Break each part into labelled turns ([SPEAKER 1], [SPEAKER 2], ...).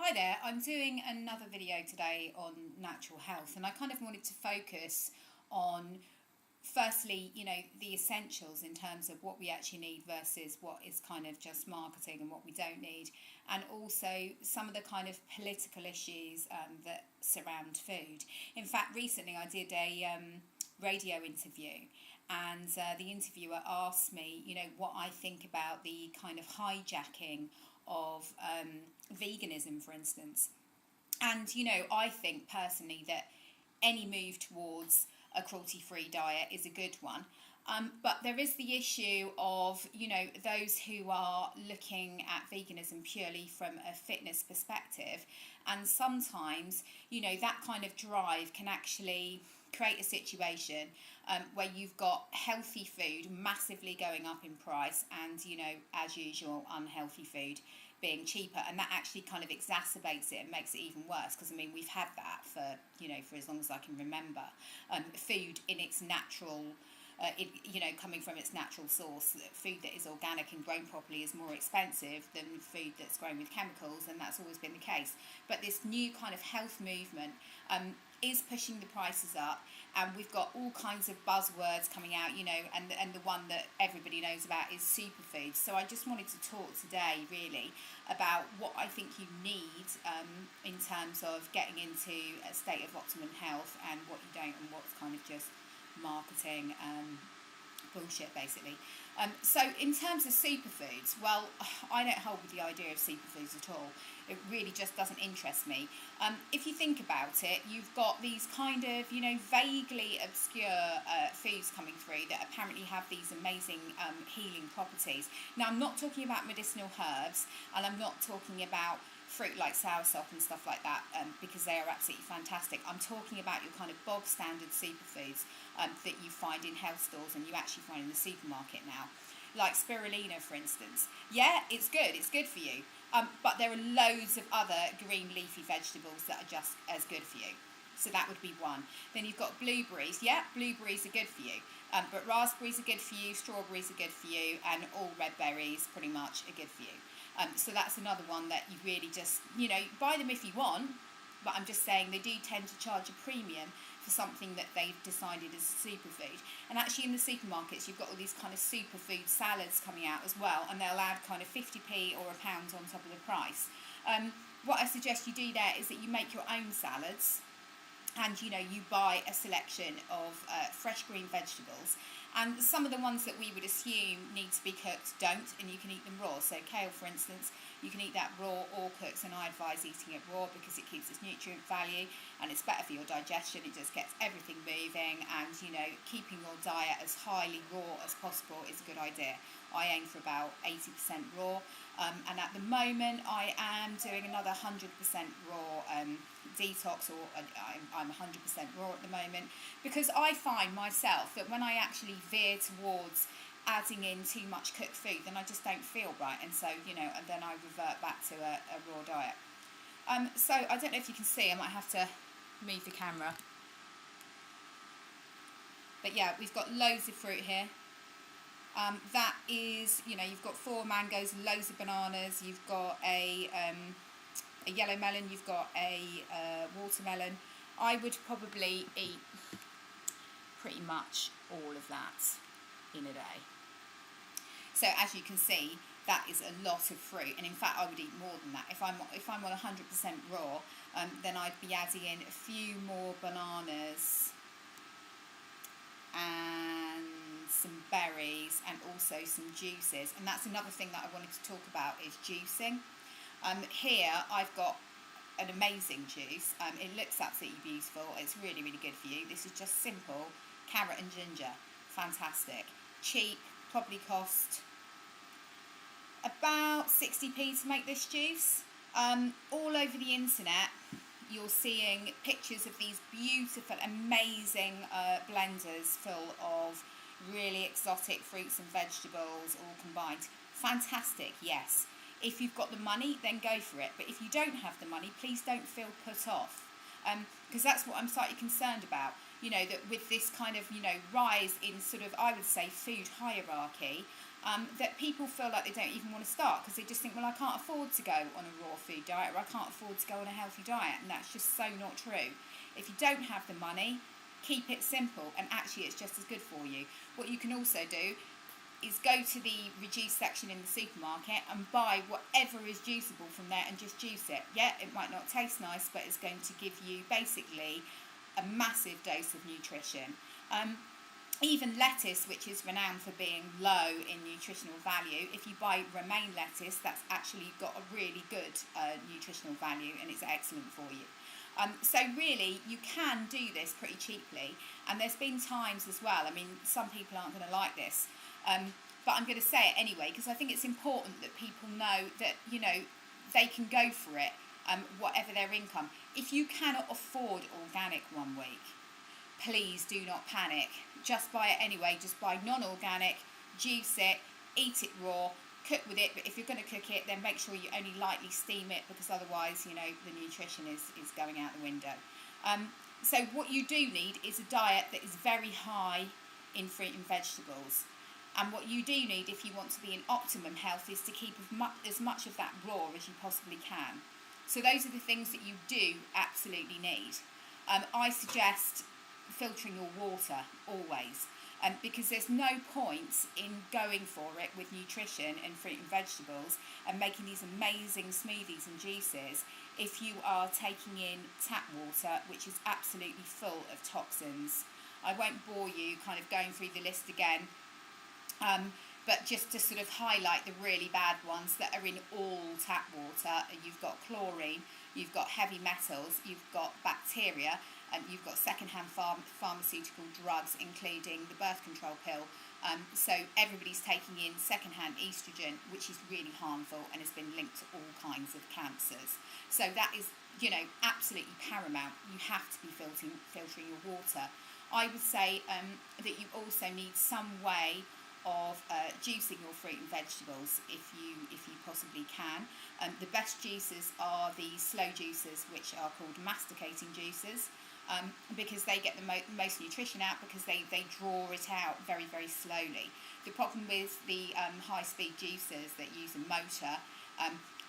[SPEAKER 1] Hi there, I'm doing another video today on natural health, and I kind of wanted to focus on firstly, the essentials in terms of what we actually need versus what is kind of just marketing and what we don't need, and also some of the kind of political issues that surround food. In fact, recently I did a radio interview, and the interviewer asked me, what I think about the kind of hijacking of veganism, for instance. And, I think personally that any move towards a cruelty-free diet is a good one. But there is the issue of, those who are looking at veganism purely from a fitness perspective. And sometimes, that kind of drive can actually create a situation where you've got healthy food massively going up in price and, as usual, unhealthy food being cheaper, and that actually kind of exacerbates it and makes it even worse, because we've had that for as long as I can remember. Food in its natural coming from its natural source, food that is organic and grown properly is more expensive than food that's grown with chemicals, and that's always been the case. But this new kind of health movement is pushing the prices up, and we've got all kinds of buzzwords coming out, and the one that everybody knows about is superfoods. So I just wanted to talk today really about what I think you need in terms of getting into a state of optimum health, and what you don't, and what's kind of just marketing bullshit basically. So in terms of superfoods, well, I don't hold with the idea of superfoods at all. It really just doesn't interest me. If you think about it, you've got these kind of, vaguely obscure foods coming through that apparently have these amazing healing properties. Now, I'm not talking about medicinal herbs, and I'm not talking about fruit like soursop and stuff like that, because they are absolutely fantastic. I'm talking about your kind of bog standard superfoods that you find in health stores and you actually find in the supermarket now, like spirulina, for instance. Yeah, it's good for you, but there are loads of other green leafy vegetables that are just as good for you. So that would be one. Then you've got blueberries. Yeah, blueberries are good for you, but raspberries are good for you, strawberries are good for you, and all red berries pretty much are good for you. So that's another one that you really just, buy them if you want, but I'm just saying they do tend to charge a premium for something that they've decided is a superfood. And actually in the supermarkets, you've got all these kind of superfood salads coming out as well, and they'll add kind of 50p or £1 on top of the price. What I suggest you do there is that you make your own salads, and you buy a selection of fresh green vegetables, and some of the ones that we would assume need to be cooked don't, and you can eat them raw. So kale, for instance, you can eat that raw or cooked, and I advise eating it raw because it keeps its nutrient value and it's better for your digestion. It just gets everything moving, and keeping your diet as highly raw as possible is a good idea. I aim for about 80% raw, and at the moment I am doing another 100% raw detox, or I'm 100% raw at the moment, because I find myself that when I actually veer towards adding in too much cooked food, then I just don't feel right, and so and then I revert back to a raw diet. So I don't know if you can see, I might have to move the camera, but yeah, we've got loads of fruit here. That is, you've got 4 mangoes, loads of bananas, you've got a yellow melon, you've got a watermelon. I would probably eat pretty much all of that in a day. So as you can see, that is a lot of fruit, and in fact I would eat more than that. If I'm on 100% raw, then I'd be adding in a few more bananas and some berries, and also some juices. And that's another thing that I wanted to talk about, is juicing. Here I've got an amazing juice. It looks absolutely beautiful. It's really, really good for you. This is just simple carrot and ginger. Fantastic. Cheap, probably cost about 60p to make this juice. All over the internet you're seeing pictures of these beautiful, amazing blenders full of really exotic fruits and vegetables all combined. Fantastic, yes. If you've got the money, then go for it. But if you don't have the money, please don't feel put off. Because that's what I'm slightly concerned about. That with this kind of, rise in sort of, I would say, food hierarchy, that people feel like they don't even want to start because they just think, well, I can't afford to go on a raw food diet, or I can't afford to go on a healthy diet, and that's just so not true. If you don't have the money, keep it simple, and actually it's just as good for you. What you can also do is go to the reduced section in the supermarket and buy whatever is juiceable from there and just juice it. Yeah, it might not taste nice, but it's going to give you basically a massive dose of nutrition. Even lettuce, which is renowned for being low in nutritional value, if you buy romaine lettuce, that's actually got a really good nutritional value, and it's excellent for you. So really, you can do this pretty cheaply, and there's been times as well, I mean, some people aren't going to like this, but I'm going to say it anyway, because I think it's important that people know that, you know, they can go for it, whatever their income. If you cannot afford organic one week, please do not panic. Just buy it anyway. Just buy non-organic, juice it, eat it raw, cook with it. But if you're going to cook it, then make sure you only lightly steam it, because otherwise, you know, the nutrition is going out the window. So what you do need is a diet that is very high in fruit and vegetables. And what you do need, if you want to be in optimum health, is to keep as much of that raw as you possibly can. So those are the things that you do absolutely need. I suggest filtering your water always, because there's no point in going for it with nutrition and fruit and vegetables and making these amazing smoothies and juices if you are taking in tap water, which is absolutely full of toxins. I won't bore you kind of going through the list again, but just to sort of highlight the really bad ones that are in all tap water. You've got chlorine, you've got heavy metals, you've got bacteria, and you've got second-hand pharmaceutical drugs, including the birth control pill. So everybody's taking in second-hand estrogen, which is really harmful and has been linked to all kinds of cancers. So that is, you know, absolutely paramount. You have to be filtering your water. I would say that you also need some way of juicing your fruit and vegetables if you possibly can. The best juices are the slow juicers, which are called masticating juicers, because they get the most nutrition out, because they draw it out very, very slowly. The problem with the high-speed juicers that use a motor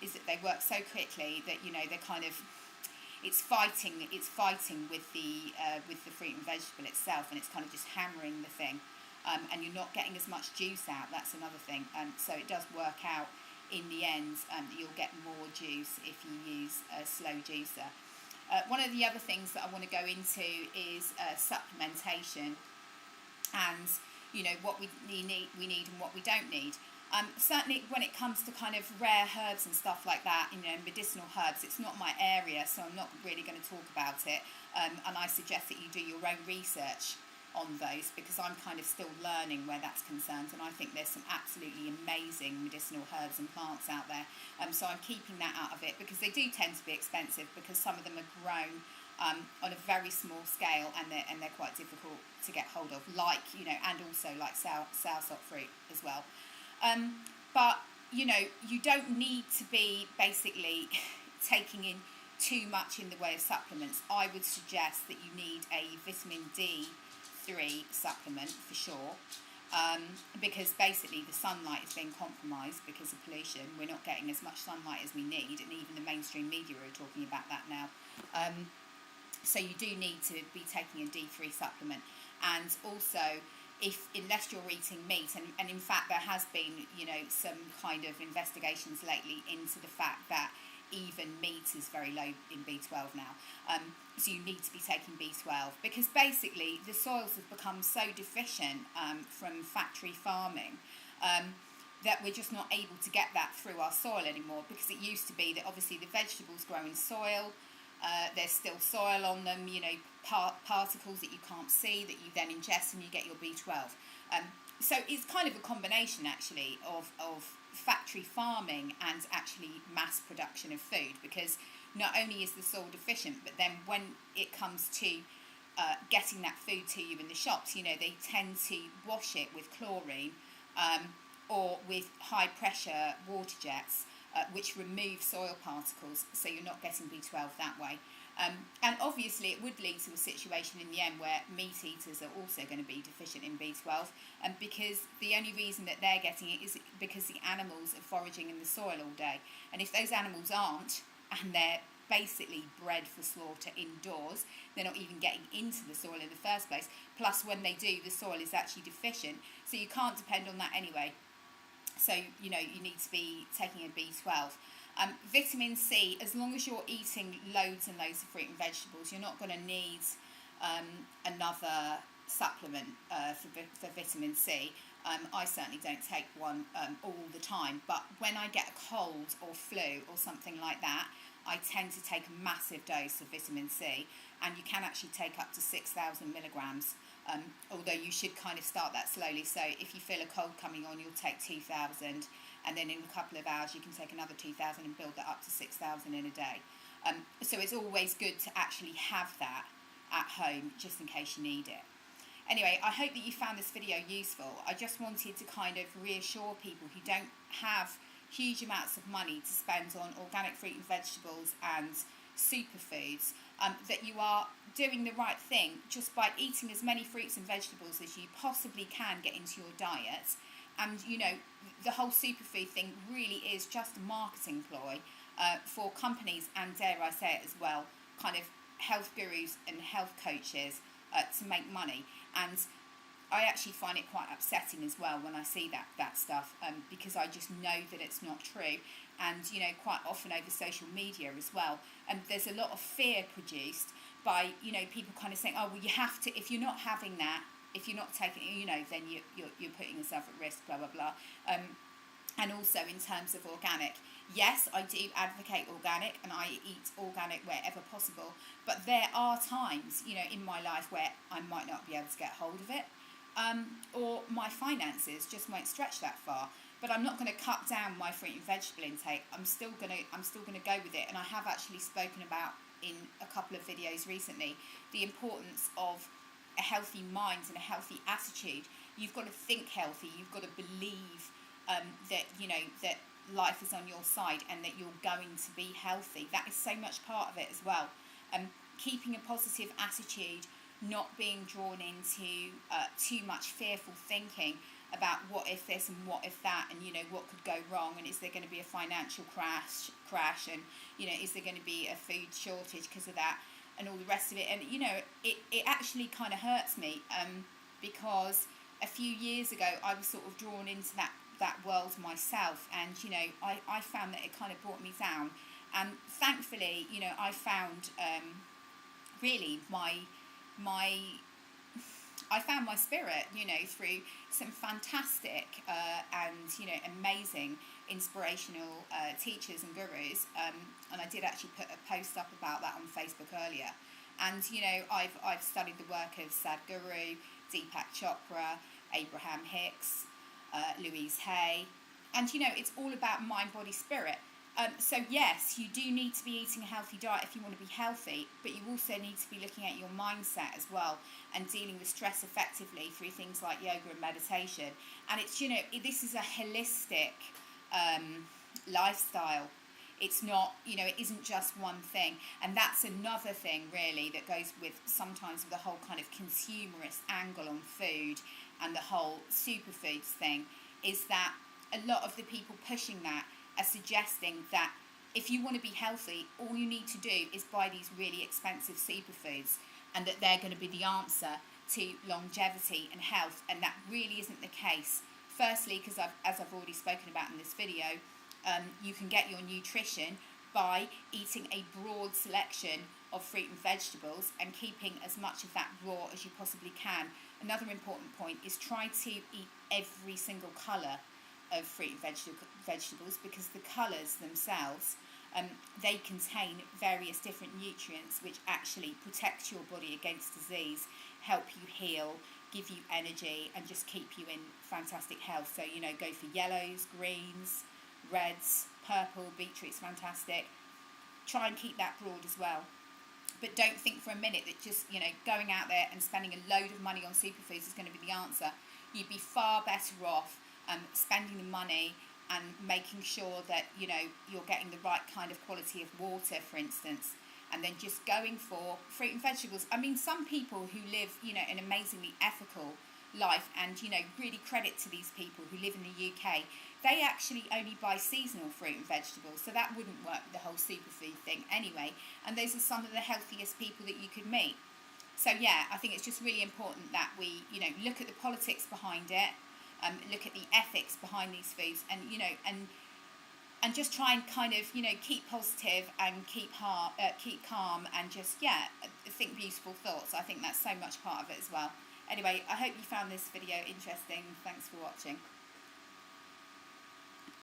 [SPEAKER 1] is that they work so quickly that, you know, they're kind of, it's fighting with the fruit and vegetable itself, and it's kind of just hammering the thing. And you're not getting as much juice out. That's another thing. So it does work out in the end that you'll get more juice if you use a slow juicer. One of the other things that I want to go into is supplementation, and, you know, what we need and what we don't need. Certainly when it comes to kind of rare herbs and stuff like that, you know, medicinal herbs, it's not my area, so I'm not really going to talk about it. And I suggest that you do your own research on those, because I'm kind of still learning where that's concerned, and I think there's some absolutely amazing medicinal herbs and plants out there. So I'm keeping that out of it, because they do tend to be expensive, because some of them are grown on a very small scale, and they're quite difficult to get hold of, like, you know, and also like soursop fruit as well. But, you know, you don't need to be basically taking in too much in the way of supplements. I would suggest that you need a vitamin D3 supplement for sure, because basically the sunlight is being compromised because of pollution. We're not getting as much sunlight as we need, and even the mainstream media are talking about that now. So you do need to be taking a D3 supplement. And also, unless you're eating meat, and in fact there has been, you know, some kind of investigations lately into the fact that even meat is very low in B12 now. So you need to be taking B12, because basically the soils have become so deficient from factory farming that we're just not able to get that through our soil anymore, because it used to be that obviously the vegetables grow in soil, there's still soil on them, you know, particles that you can't see that you then ingest and you get your B12. So it's kind of a combination actually of factory farming and actually mass production of food, because not only is the soil deficient, but then when it comes to getting that food to you in the shops, you know, they tend to wash it with chlorine or with high pressure water jets, which remove soil particles, so you're not getting B12 that way. And obviously it would lead to a situation in the end where meat eaters are also going to be deficient in B12, because the only reason that they're getting it is because the animals are foraging in the soil all day. And if those animals aren't, and they're basically bred for slaughter indoors, they're not even getting into the soil in the first place, plus when they do, the soil is actually deficient, so you can't depend on that anyway. So you need to be taking a B12. Vitamin C, as long as you're eating loads and loads of fruit and vegetables, you're not going to need another supplement for vitamin C. I certainly don't take one all the time, but when I get a cold or flu or something like that, I tend to take a massive dose of vitamin C, and you can actually take up to 6,000 milligrams, although you should kind of start that slowly. So if you feel a cold coming on, you'll take 2,000, and then in a couple of hours you can take another 2,000 and build that up to 6,000 in a day. So it's always good to actually have that at home, just in case you need it. Anyway, I hope that you found this video useful. I just wanted to kind of reassure people who don't have huge amounts of money to spend on organic fruit and vegetables and superfoods, that you are doing the right thing just by eating as many fruits and vegetables as you possibly can get into your diet. And the whole superfood thing really is just a marketing ploy for companies, and dare I say it as well, kind of health gurus and health coaches to make money. And I actually find it quite upsetting as well when I see that stuff, because I just know that it's not true. And quite often over social media as well, and there's a lot of fear produced by people kind of saying, oh well, you have to, if you're not having that, if you're not taking it, then you're putting yourself at risk, blah blah blah. And also in terms of organic, yes, I do advocate organic, and I eat organic wherever possible, but there are times in my life where I might not be able to get hold of it, or my finances just won't stretch that far. But I'm not going to cut down my fruit and vegetable intake. I'm still going to go with it. And I have actually spoken about in a couple of videos recently the importance of a healthy mind and a healthy attitude. You've got to think healthy. You've got to believe that life is on your side and that you're going to be healthy. That is so much part of it as well. Keeping a positive attitude, not being drawn into too much fearful thinking about what if this and what if that, and what could go wrong, and is there going to be a financial crash, and is there going to be a food shortage because of that, and all the rest of it. And it actually kind of hurts me, because a few years ago I was sort of drawn into that world myself, and I found that it kind of brought me down. And thankfully I found really I found my spirit, through some fantastic and amazing inspirational teachers and gurus. And I did actually put a post up about that on Facebook earlier. And I've studied the work of Sadhguru, Deepak Chopra, Abraham Hicks, Louise Hay, and it's all about mind, body, spirit. So yes, you do need to be eating a healthy diet if you want to be healthy, but you also need to be looking at your mindset as well, and dealing with stress effectively through things like yoga and meditation. And it's this is a holistic lifestyle. It's not it isn't just one thing. And that's another thing really that goes with sometimes with the whole kind of consumerist angle on food and the whole superfoods thing, is that a lot of the people pushing that are suggesting that if you want to be healthy, all you need to do is buy these really expensive superfoods, and that they're going to be the answer to longevity and health. And that really isn't the case. Firstly, because as I've already spoken about in this video, you can get your nutrition by eating a broad selection of fruit and vegetables and keeping as much of that raw as you possibly can. Another important point is try to eat every single colour of fruit and vegetables, because the colours themselves, they contain various different nutrients which actually protect your body against disease, help you heal, give you energy, and just keep you in fantastic health. So go for yellows, greens, reds, purple. Beetroot's fantastic. Try and keep that broad as well. But don't think for a minute that just going out there and spending a load of money on superfoods is going to be the answer. You'd be far better off spending the money and making sure that, you know, you're getting the right kind of quality of water, for instance, and then just going for fruit and vegetables. I mean, some people who live, you know, an amazingly ethical life, and, you know, really credit to these people who live in the UK, they actually only buy seasonal fruit and vegetables, so that wouldn't work with the whole superfood thing anyway, and those are some of the healthiest people that you could meet. So yeah, I think it's just really important that we, you know, look at the politics behind it, look at the ethics behind these foods, and, you know, and just try and kind of, you know, keep positive and keep calm, and just, yeah, think beautiful thoughts. I think that's so much part of it as well. Anyway, I hope you found this video interesting. Thanks for watching.